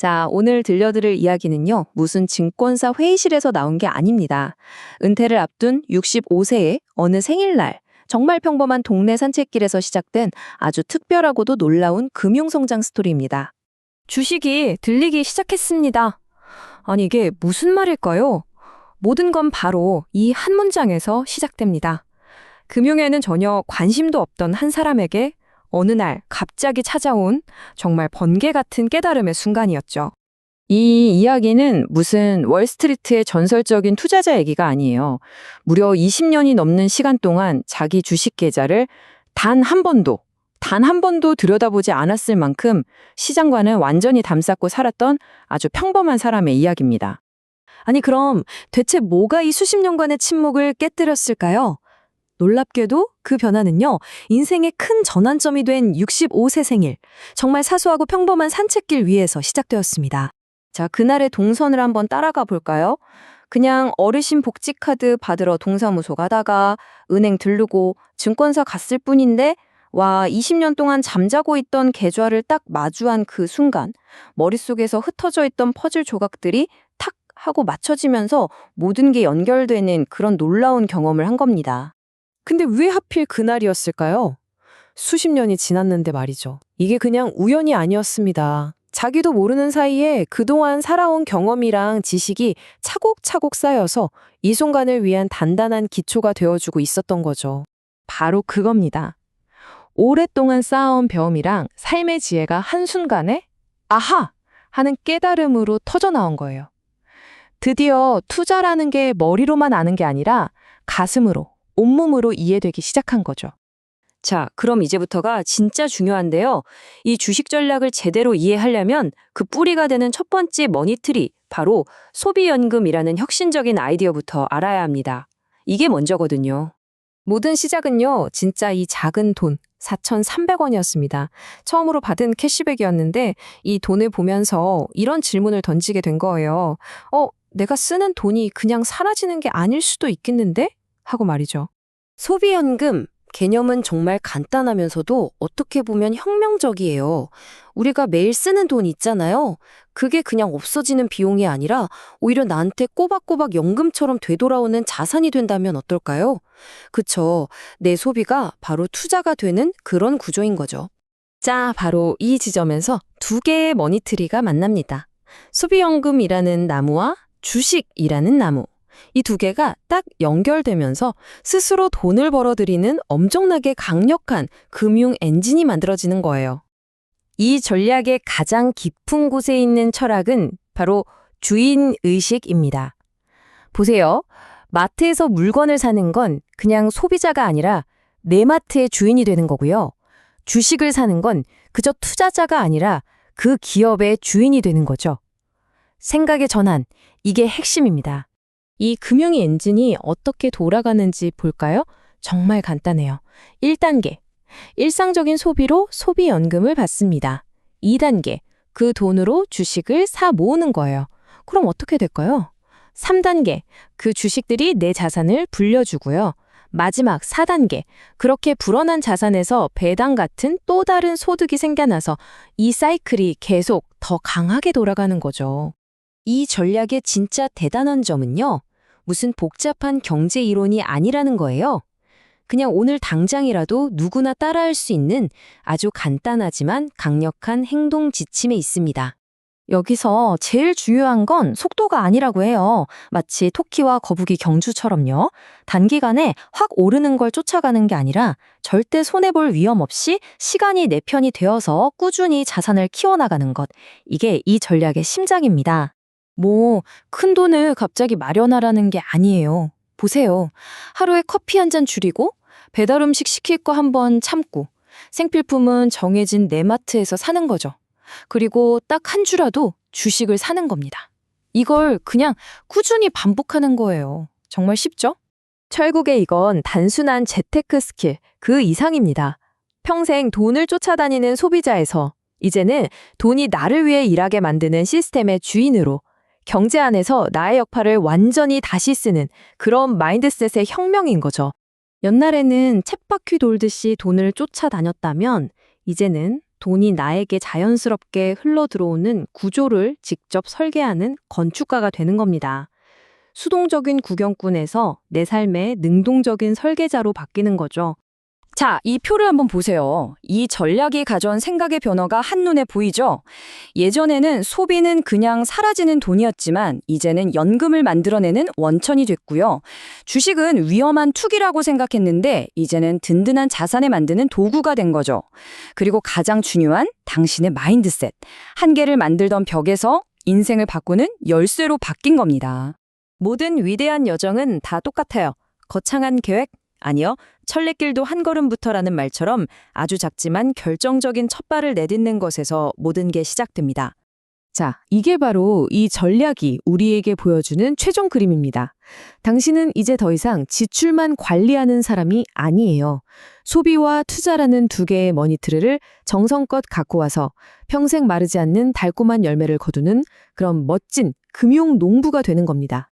자, 오늘 들려드릴 이야기는요, 무슨 증권사 회의실에서 나온 게 아닙니다. 은퇴를 앞둔 65세의 어느 생일날, 정말 평범한 동네 산책길에서 시작된 아주 특별하고도 놀라운 금융성장 스토리입니다. 주식이 들리기 시작했습니다. 아니, 이게 무슨 말일까요? 모든 건 바로 이 한 문장에서 시작됩니다. 금융에는 전혀 관심도 없던 한 사람에게 어느 날 갑자기 찾아온 정말 번개 같은 깨달음의 순간이었죠. 이 이야기는 무슨 월스트리트의 전설적인 투자자 얘기가 아니에요. 무려 20년이 넘는 시간 동안 자기 주식 계좌를 단 한 번도 들여다보지 않았을 만큼 시장과는 완전히 담쌓고 살았던 아주 평범한 사람의 이야기입니다. 아니, 그럼 대체 뭐가 이 수십 년간의 침묵을 깨뜨렸을까요? 놀랍게도 그 변화는요, 인생의 큰 전환점이 된 65세 생일, 정말 사소하고 평범한 산책길 위에서 시작되었습니다. 자, 그날의 동선을 한번 따라가 볼까요? 그냥 어르신 복지카드 받으러 동사무소 가다가 은행 들르고 증권사 갔을 뿐인데, 와, 20년 동안 잠자고 있던 계좌를 딱 마주한 그 순간, 머릿속에서 흩어져 있던 퍼즐 조각들이 탁 하고 맞춰지면서 모든 게 연결되는 그런 놀라운 경험을 한 겁니다. 근데 왜 하필 그날이었을까요? 수십 년이 지났는데 말이죠. 이게 그냥 우연이 아니었습니다. 자기도 모르는 사이에 그동안 살아온 경험이랑 지식이 차곡차곡 쌓여서 이 순간을 위한 단단한 기초가 되어주고 있었던 거죠. 바로 그겁니다. 오랫동안 쌓아온 배움이랑 삶의 지혜가 한순간에 아하! 하는 깨달음으로 터져나온 거예요. 드디어 투자라는 게 머리로만 아는 게 아니라 가슴으로, 온몸으로 이해되기 시작한 거죠. 자, 그럼 이제부터가 진짜 중요한데요. 이 주식 전략을 제대로 이해하려면 그 뿌리가 되는 첫 번째 머니트리, 바로 소비연금이라는 혁신적인 아이디어부터 알아야 합니다. 이게 먼저거든요. 모든 시작은요, 진짜 이 작은 돈, 4,300원이었습니다. 처음으로 받은 캐시백이었는데 이 돈을 보면서 이런 질문을 던지게 된 거예요. 내가 쓰는 돈이 그냥 사라지는 게 아닐 수도 있겠는데? 하고 말이죠. 소비연금 개념은 정말 간단하면서도 어떻게 보면 혁명적이에요. 우리가 매일 쓰는 돈 있잖아요. 그게 그냥 없어지는 비용이 아니라 오히려 나한테 꼬박꼬박 연금처럼 되돌아오는 자산이 된다면 어떨까요? 그쵸. 내 소비가 바로 투자가 되는 그런 구조인 거죠. 자, 바로 이 지점에서 두 개의 머니트리가 만납니다. 소비연금이라는 나무와 주식이라는 나무. 이 두 개가 딱 연결되면서 스스로 돈을 벌어들이는 엄청나게 강력한 금융 엔진이 만들어지는 거예요. 이 전략의 가장 깊은 곳에 있는 철학은 바로 주인의식입니다. 보세요. 마트에서 물건을 사는 건 그냥 소비자가 아니라 내 마트의 주인이 되는 거고요. 주식을 사는 건 그저 투자자가 아니라 그 기업의 주인이 되는 거죠. 생각의 전환, 이게 핵심입니다. 이 금융의 엔진이 어떻게 돌아가는지 볼까요? 정말 간단해요. 1단계, 일상적인 소비로 소비연금을 받습니다. 2단계, 그 돈으로 주식을 사 모으는 거예요. 그럼 어떻게 될까요? 3단계, 그 주식들이 내 자산을 불려주고요. 마지막 4단계, 그렇게 불어난 자산에서 배당 같은 또 다른 소득이 생겨나서 이 사이클이 계속 더 강하게 돌아가는 거죠. 이 전략의 진짜 대단한 점은요, 무슨 복잡한 경제 이론이 아니라는 거예요. 그냥 오늘 당장이라도 누구나 따라할 수 있는 아주 간단하지만 강력한 행동 지침에 있습니다. 여기서 제일 중요한 건 속도가 아니라고 해요. 마치 토끼와 거북이 경주처럼요. 단기간에 확 오르는 걸 쫓아가는 게 아니라 절대 손해볼 위험 없이 시간이 내 편이 되어서 꾸준히 자산을 키워나가는 것. 이게 이 전략의 심장입니다. 큰 돈을 갑자기 마련하라는 게 아니에요. 보세요. 하루에 커피 한 잔 줄이고 배달 음식 시킬 거 한번 참고 생필품은 정해진 내 마트에서 사는 거죠. 그리고 딱 한 주라도 주식을 사는 겁니다. 이걸 그냥 꾸준히 반복하는 거예요. 정말 쉽죠? 결국에 이건 단순한 재테크 스킬, 그 이상입니다. 평생 돈을 쫓아다니는 소비자에서 이제는 돈이 나를 위해 일하게 만드는 시스템의 주인으로 경제 안에서 나의 역할을 완전히 다시 쓰는 그런 마인드셋의 혁명인 거죠. 옛날에는 쳇바퀴 돌듯이 돈을 쫓아다녔다면 이제는 돈이 나에게 자연스럽게 흘러 들어오는 구조를 직접 설계하는 건축가가 되는 겁니다. 수동적인 구경꾼에서 내 삶의 능동적인 설계자로 바뀌는 거죠. 자, 이 표를 한번 보세요. 이 전략이 가져온 생각의 변화가 한눈에 보이죠? 예전에는 소비는 그냥 사라지는 돈이었지만 이제는 연금을 만들어내는 원천이 됐고요. 주식은 위험한 투기라고 생각했는데 이제는 든든한 자산을 만드는 도구가 된 거죠. 그리고 가장 중요한 당신의 마인드셋. 한 개를 만들던 벽에서 인생을 바꾸는 열쇠로 바뀐 겁니다. 모든 위대한 여정은 다 똑같아요. 거창한 계획? 아니요. 천리길도 한 걸음부터라는 말처럼 아주 작지만 결정적인 첫발을 내딛는 것에서 모든 게 시작됩니다. 자, 이게 바로 이 전략이 우리에게 보여주는 최종 그림입니다. 당신은 이제 더 이상 지출만 관리하는 사람이 아니에요. 소비와 투자라는 두 개의 머니트를 정성껏 갖고 와서 평생 마르지 않는 달콤한 열매를 거두는 그런 멋진 금융 농부가 되는 겁니다.